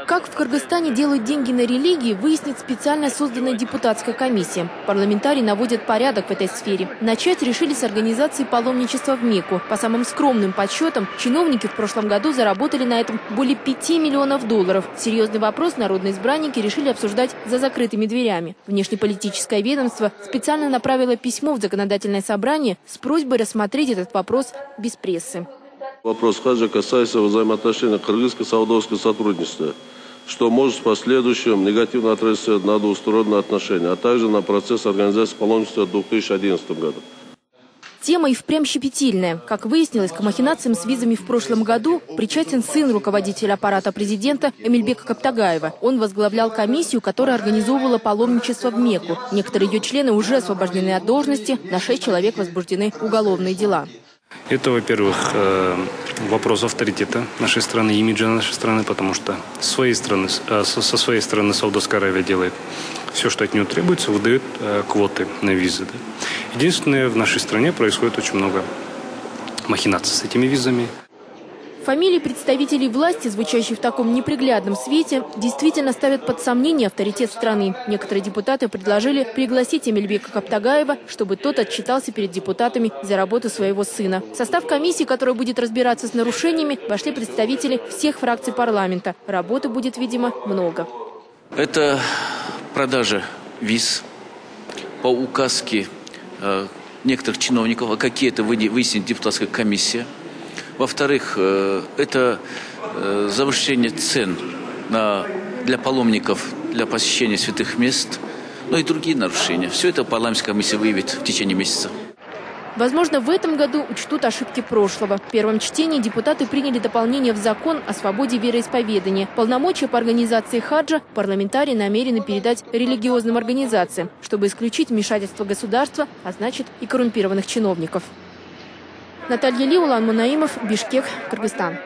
Как в Кыргызстане делают деньги на религии, выяснит специально созданная депутатская комиссия. Парламентарии наводят порядок в этой сфере. Начать решили с организации паломничества в Мекку. По самым скромным подсчетам, чиновники в прошлом году заработали на этом более 5 миллионов долларов. Серьезный вопрос народные избранники решили обсуждать за закрытыми дверями. Внешнеполитическое ведомство специально направило письмо в законодательное собрание с просьбой рассмотреть этот вопрос без прессы. Вопрос хаджа касается взаимоотношений кыргызско-саудовского сотрудничества, что может в последующем негативно отразиться на двусторонние отношения, а также на процесс организации паломничества в 2011 году. Тема и впрямь щепетильная. Как выяснилось, к махинациям с визами в прошлом году причастен сын руководителя аппарата президента Эмильбека Каптагаева. Он возглавлял комиссию, которая организовывала паломничество в Мекку. Некоторые ее члены уже освобождены от должности, на 6 человек возбуждены уголовные дела. Это, во-первых, вопрос авторитета нашей страны, имиджа нашей страны, потому что со своей стороны Саудовская Аравия делает все, что от нее требуется, выдает квоты на визы. Да. Единственное, в нашей стране происходит очень много махинаций с этими визами. Фамилии представителей власти, звучащие в таком неприглядном свете, действительно ставят под сомнение авторитет страны. Некоторые депутаты предложили пригласить Эмильбека Каптагаева, чтобы тот отчитался перед депутатами за работу своего сына. В состав комиссии, которая будет разбираться с нарушениями, вошли представители всех фракций парламента. Работы будет, видимо, много. Это продажа виз по указке некоторых чиновников, а какие это выяснит депутатская комиссия. Во-вторых, это завышение цен для паломников, для посещения святых мест, но и другие нарушения. Все это парламентская комиссия выявит в течение месяца. Возможно, в этом году учтут ошибки прошлого. В первом чтении депутаты приняли дополнение в закон о свободе вероисповедания. Полномочия по организации хаджа парламентарии намерены передать религиозным организациям, чтобы исключить вмешательство государства, а значит и коррумпированных чиновников. Наталья Ли, Улан Мунаимов, Бишкек, Кыргызстан.